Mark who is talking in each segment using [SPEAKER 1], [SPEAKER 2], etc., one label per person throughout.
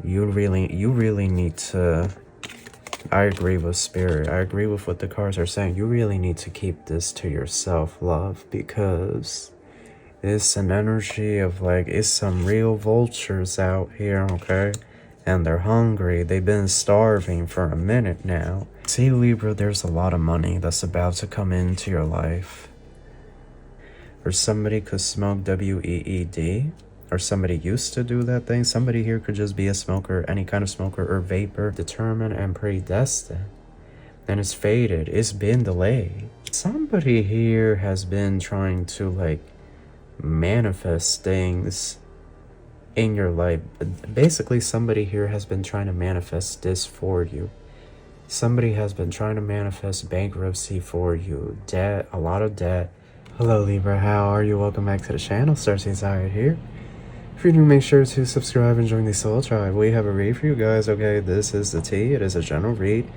[SPEAKER 1] you really need to, I agree with Spirit. I agree with what the cards are saying. You really need to keep this to yourself, love, because it's an energy of like, it's some real vultures out here, okay? And they're hungry. They've been starving for a minute now. See, Libra, there's a lot of money that's about to come into your life. Or somebody could smoke WEED. Or somebody used to do that thing. Somebody here could just be a smoker, any kind of smoker or vapor, determined and predestined. And it's faded. It's been delayed. Somebody here has been trying to like manifest things in your life. Basically, somebody here has been trying to manifest this for you. Somebody has been trying to manifest bankruptcy for you. Debt, a lot of debt. Hello Libra, how are you? Welcome back to the channel. Starseed Tarot here. If you're new, make sure to subscribe and join the soul tribe. We have a read for you guys, okay? This is the tea. It is a general read.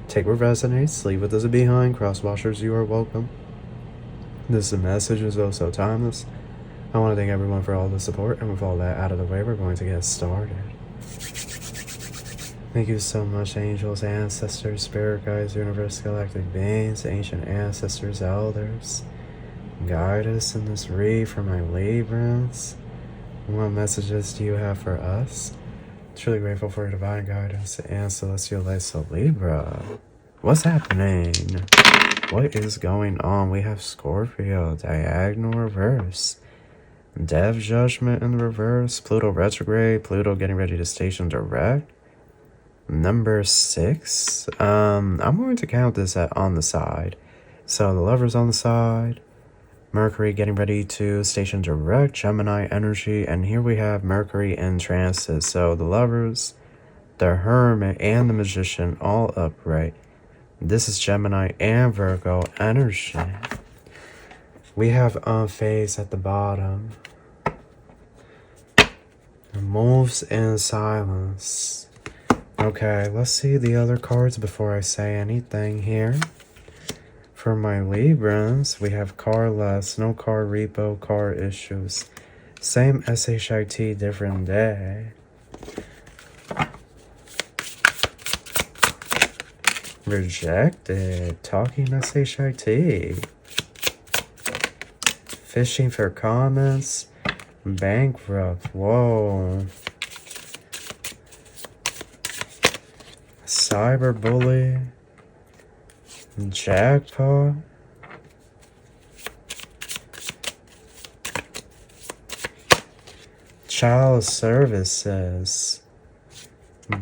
[SPEAKER 1] Take what resonates, leave what doesn't behind. Crosswashers, you are welcome. This message is also timeless. I want to thank everyone for all the support, and with all that out of the way, we're going to get started. Thank you so much, angels, ancestors, spirit guides, universe, galactic beings, ancient ancestors, elders. Guide us in this read for my Librans. What messages do you have for us? Truly grateful for your divine guidance and celestial light. So Libra, what's happening? What is going on? We have Scorpio, diagonal reverse. Death judgment in the reverse. Pluto retrograde. Pluto getting ready to station direct. Number 6. I'm going to count this on the side. So the Lover's on the side. Mercury getting ready to station direct, Gemini energy, and here we have Mercury in transit. So the Lovers, the Hermit, and the Magician all upright. This is Gemini and Virgo energy. We have unfazed at the bottom. Moves in silence. Okay, let's see the other cards before I say anything here. For my Librans, we have car less, no car repo, car issues. Same SHIT, different day. Rejected, talking SHIT. Fishing for comments, bankrupt, whoa. Cyberbully. Jackpot. Child services.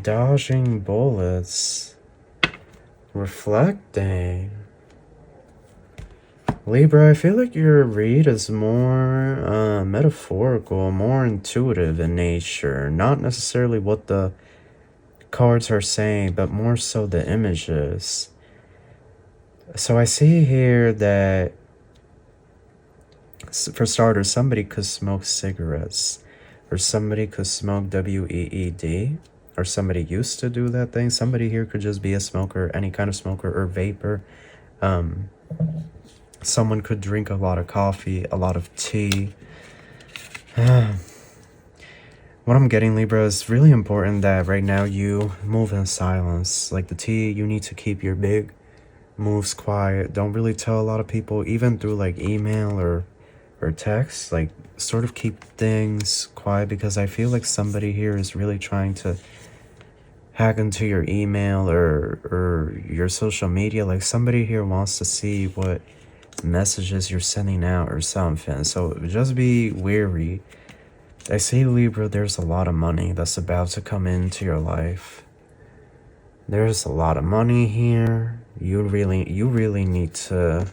[SPEAKER 1] Dodging bullets. Reflecting. Libra, I feel like your read is more metaphorical, more intuitive in nature. Not necessarily what the cards are saying, but more so the images. So I see here that, for starters, somebody could smoke cigarettes, or somebody could smoke WEED, or somebody used to do that thing. Somebody here could just be a smoker, any kind of smoker or vapor. Someone could drink a lot of coffee, a lot of tea. What I'm getting, Libra, is really important that right now you move in silence. Like the tea, you need to keep your big moves quiet. Don't really tell a lot of people, even through like email or text. Like sort of keep things quiet, because I feel like somebody here is really trying to hack into your email or your social media. Like somebody here wants to see what messages you're sending out or something. So just be wary. I see, Libra, there's a lot of money that's about to come into your life. There's a lot of money here. You really need to,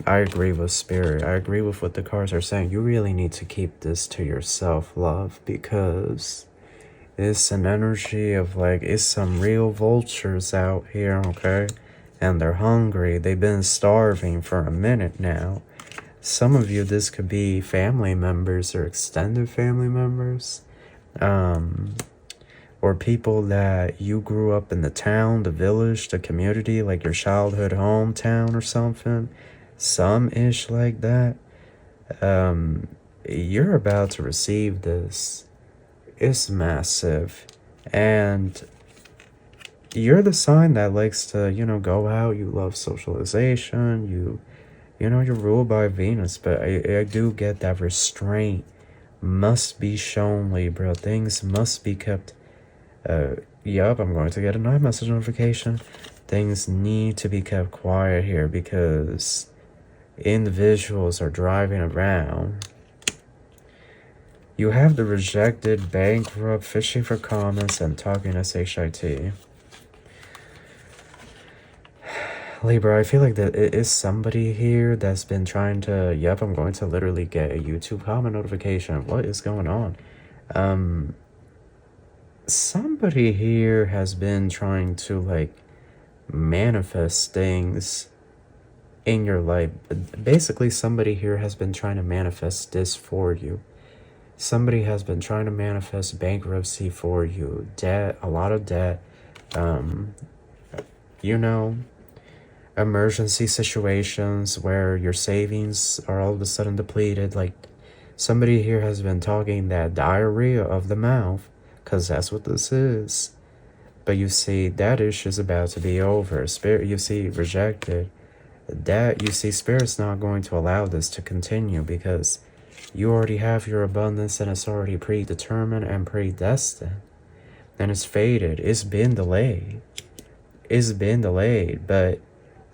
[SPEAKER 1] I agree with Spirit. I agree with what the cards are saying. You really need to keep this to yourself, love, because it's an energy of like, it's some real vultures out here, okay? And they're hungry. They've been starving for a minute now. Some of you, this could be family members or extended family members. Or people that you grew up in the town, the village, the community, like your childhood hometown or something. Some-ish like that. You're about to receive this. It's massive. And you're the sign that likes to, you know, go out. You love socialization. You know, you're ruled by Venus. But I do get that restraint must be shown, Libra. Things must be kept. Yup, I'm going to get a night message notification. Things need to be kept quiet here because individuals are driving around. You have the rejected, bankrupt, fishing for comments, and talking SHIT. Libra, I feel like that it is somebody here that's been trying to, yep, I'm going to literally get a YouTube comment notification. What is going on? Somebody here has been trying to, like, manifest things in your life. Basically, somebody here has been trying to manifest this for you. Somebody has been trying to manifest bankruptcy for you, debt, a lot of debt, you know, emergency situations where your savings are all of a sudden depleted. Like, somebody here has been talking that diarrhea of the mouth, because that's what this is. But you see, that issue is about to be over. Spirit, you see, rejected. That, you see, Spirit's not going to allow this to continue because you already have your abundance and it's already predetermined and predestined. And it's faded. It's been delayed. It's been delayed. But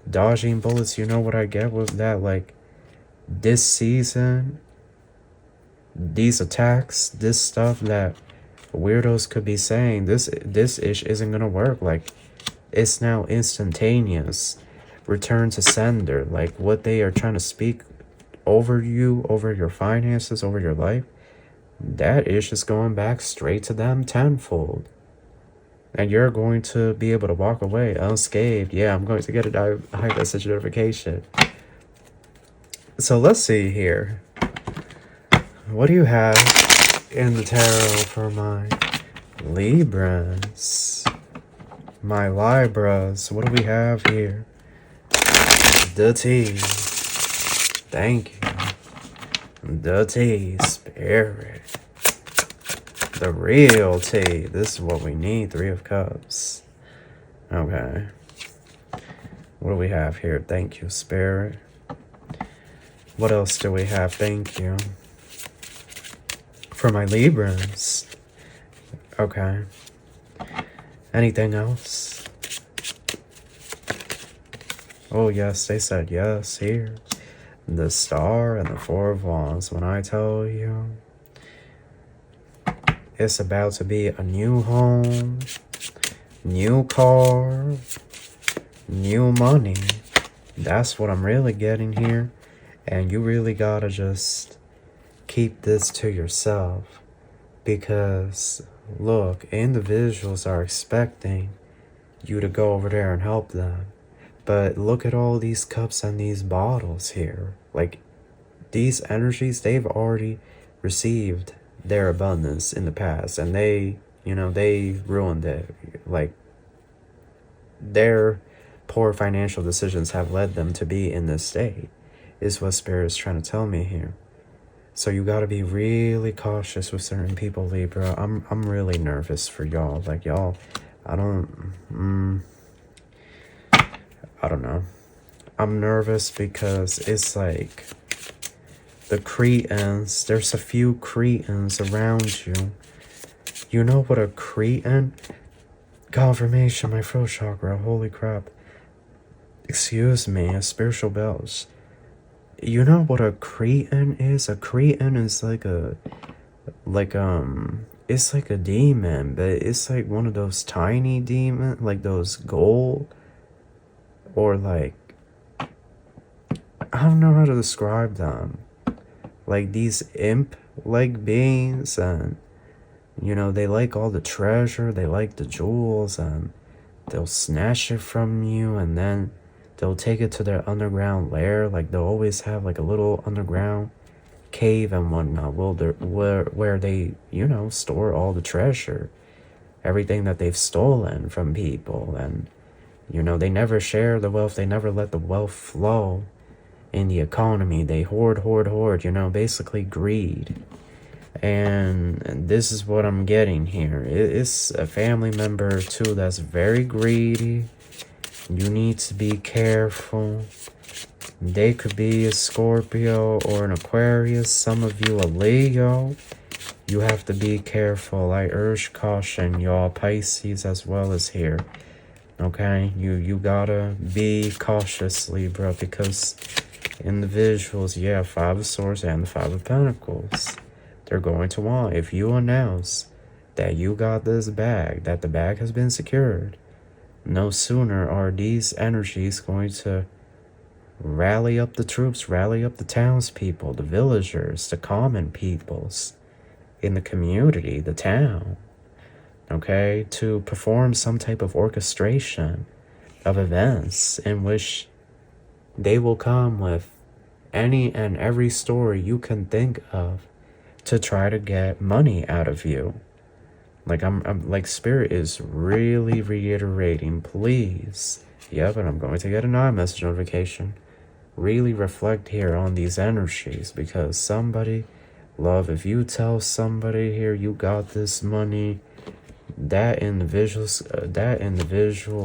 [SPEAKER 1] dodging bullets, you know what I get with that? Like, this season, these attacks, this stuff that weirdos could be saying, this ish isn't gonna work. Like, it's now instantaneous. Return to sender. Like, what they are trying to speak over you, over your finances, over your life, that ish is going back straight to them tenfold. And you're going to be able to walk away unscathed. Yeah, I'm going to get a high message notification. So let's see here. What do you have in the tarot for my Libras? My Libras. What do we have here? The tea. Thank you. The tea, Spirit. The real tea. This is what we need. 3 of Cups. Okay. What do we have here? Thank you, Spirit. What else do we have? Thank you. For my Libras. Okay. Anything else? Oh, yes. They said yes here. The Star and the 4 of Wands. When I tell you, it's about to be a new home, new car, new money. That's what I'm really getting here. And you really gotta just keep this to yourself. Because, look, individuals are expecting you to go over there and help them. But look at all these cups and these bottles here. Like, these energies, they've already received their abundance in the past. And they, you know, they ruined it. Like, their poor financial decisions have led them to be in this state, is what Spirit is trying to tell me here. So you got to be really cautious with certain people, Libra. I'm really nervous for y'all. Like, y'all, I don't know. I'm nervous because it's like the Cretans. There's a few Cretans around you. You know what a Cretan? Confirmation, my throat chakra. Holy crap. Excuse me, a spiritual bells. You know what a Cretan is? A Cretan is it's like a demon, but it's like one of those tiny demons, like those gold, or like, I don't know how to describe them. Like these imp-like beings, and, you know, they like all the treasure, they like the jewels, and they'll snatch it from you, and then they'll take it to their underground lair. Like, they'll always have like a little underground cave and whatnot, where they, you know, store all the treasure, everything that they've stolen from people. And, you know, they never share the wealth. They never let the wealth flow in the economy. They hoard, you know, basically greed. And this is what I'm getting here. It's a family member too that's very greedy. You need to be careful. They could be a Scorpio or an Aquarius. Some of you a Leo. You have to be careful. I urge caution, y'all. Pisces as well as here. Okay? You gotta be cautious, Libra, because in the visuals, yeah, 5 of Swords and the 5 of Pentacles. They're going to want, if you announce that you got this bag, that the bag has been secured, no sooner are these energies going to rally up the troops, rally up the townspeople, the villagers, the common peoples in the community, the town, okay, to perform some type of orchestration of events in which they will come with any and every story you can think of to try to get money out of you. Like I'm like Spirit is really reiterating, please. Yep, and I'm going to get an iMessage notification. Really reflect here on these energies, because somebody, love, if you tell somebody here you got this money, that individual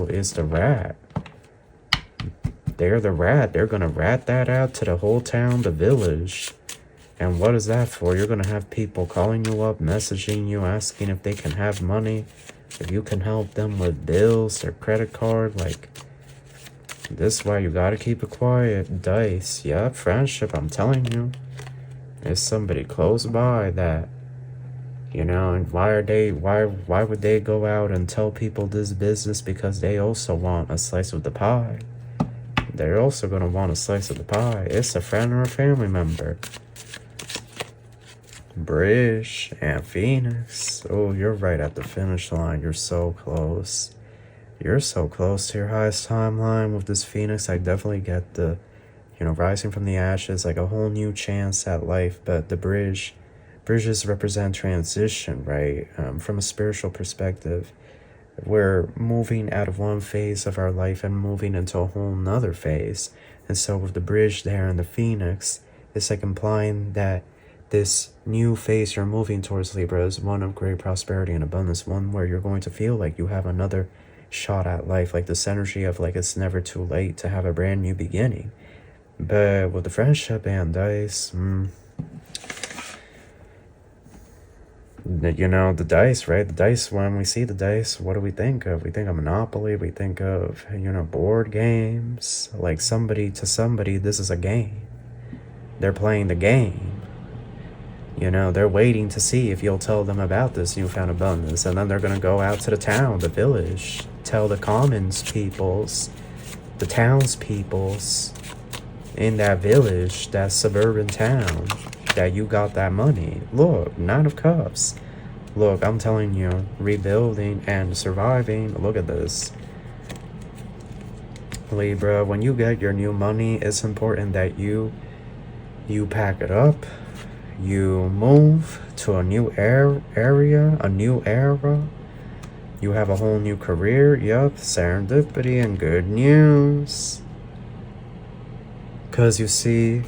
[SPEAKER 1] is the rat. They're the rat. They're gonna rat that out to the whole town, the village. And what is that for? You're gonna have people calling you up, messaging you, asking if they can have money, if you can help them with bills or credit card. Like, this is why you gotta keep it quiet. Dice, yep, friendship, I'm telling you. There's somebody close by that, you know, and why would they go out and tell people this business? Because they also want a slice of the pie. They're also gonna want a slice of the pie. It's a friend or a family member. Bridge and Phoenix. Oh, you're right at the finish line. You're so close. You're so close to your highest timeline with this Phoenix. I definitely get the, you know, rising from the ashes, like a whole new chance at life. But the bridges represent transition, right? From a spiritual perspective, we're moving out of one phase of our life and moving into a whole nother phase. And so with the bridge there and the Phoenix, it's like implying that this new phase you're moving towards, Libra, is one of great prosperity and abundance, one where you're going to feel like you have another shot at life, like this energy of like it's never too late to have a brand new beginning. But with the friendship and dice, you know, the dice, right? The dice, when we see the dice, what do we think of? We think of Monopoly, we think of, you know, board games. Like somebody to somebody, this is a game. They're playing the game. You know, they're waiting to see if you'll tell them about this newfound abundance. And then they're going to go out to the town, the village, tell the commons peoples, the townspeoples in that village, that suburban town, that you got that money. Look, 9 of Cups. Look, I'm telling you, rebuilding and surviving. Look at this. Libra, when you get your new money, it's important that you pack it up. You move to a new area, a new era. You have a whole new career. Yup, serendipity and good news. Because you see,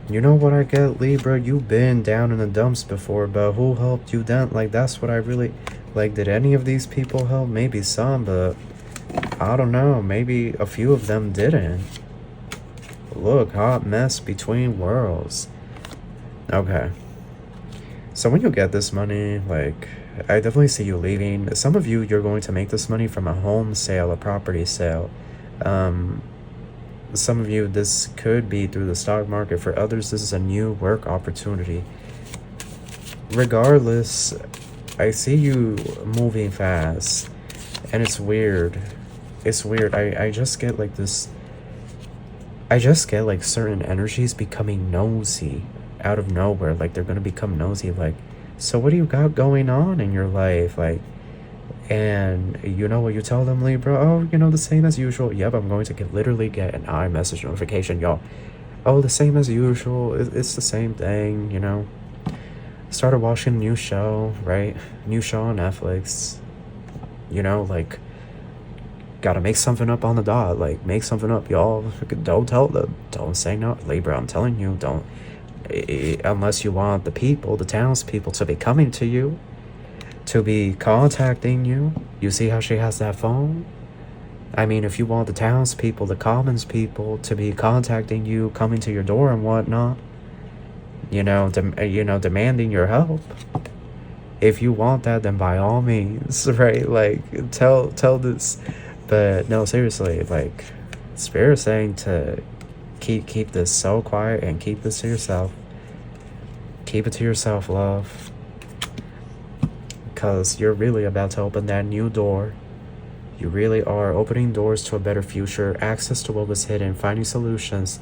[SPEAKER 1] you know what I get, Libra? You've been down in the dumps before, but who helped you then? Like, that's what I really... Like, did any of these people help? Maybe some, but I don't know. Maybe a few of them didn't. Look, hot mess between worlds. Okay, so when you get this money, like, I definitely see you leaving. Some of you, you're going to make this money from a home sale, a property sale. Some of you, this could be through the stock market. For others, this is a new work opportunity. Regardless, I see you moving fast, and it's weird. It's weird. I just get like this. I just get like certain energies becoming nosy out of nowhere. Like they're gonna become nosy. Like, so what do you got going on in your life? Like, and you know what you tell them, Libra? Oh, you know, the same as usual. Yep, I'm going to literally get an iMessage notification, y'all. Oh, the same as usual. It's the same thing, you know. Started watching a new show, right? New show on Netflix. You know, like, gotta make something up on the dot. Like, make something up, y'all. Don't tell them. Don't say no. Libra, I'm telling you, don't. unless you want the people, the townspeople, to be coming to you, to be contacting you. You see how she has that phone? I mean, if you want the townspeople, the commons people, to be contacting you, coming to your door and whatnot, you know, demanding your help. If you want that, then by all means, right? Like, tell this. But no, seriously, like, Spirit's saying to keep this so quiet and keep this to yourself. Keep it to yourself, love. Because you're really about to open that new door. You really are opening doors to a better future, access to what was hidden, finding solutions,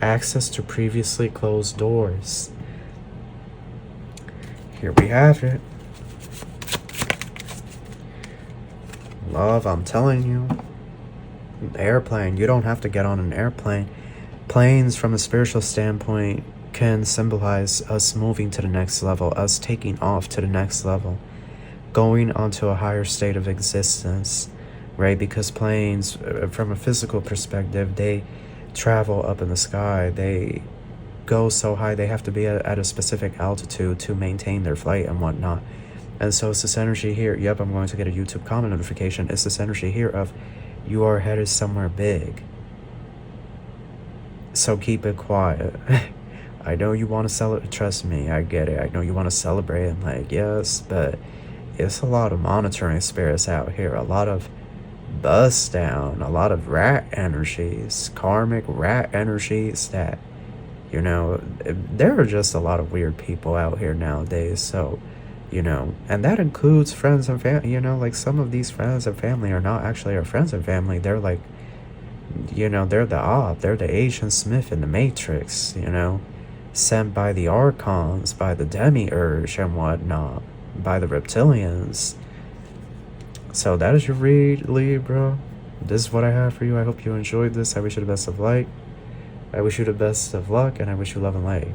[SPEAKER 1] access to previously closed doors. Here we have it. Love, I'm telling you. Airplane, you don't have to get on an airplane. Planes, from a spiritual standpoint, can symbolize us moving to the next level, us taking off to the next level, going onto a higher state of existence, right? Because planes, from a physical perspective, they travel up in the sky. They go so high, they have to be at a specific altitude to maintain their flight and whatnot. And so it's this energy here. Yep, I'm going to get a YouTube comment notification. It's this energy here of you are headed somewhere big. So keep it quiet. I know you want to celebrate. Trust me, I get it. I know you want to celebrate and like, yes, but it's a lot of monitoring spirits out here. A lot of bust down. A lot of rat energies. Karmic rat energies that, you know, there are just a lot of weird people out here nowadays. So, you know, and that includes friends and family. You know, like some of these friends and family are not actually our friends and family. They're like, you know, they're the op. They're the Agent Smith in the Matrix, you know, sent by the Archons, by the Demiurge and whatnot, by the reptilians. So that is your read, Libra. This is what I have for you. I hope you enjoyed this. I wish you the best of light. I wish you the best of luck, and I wish you love and light.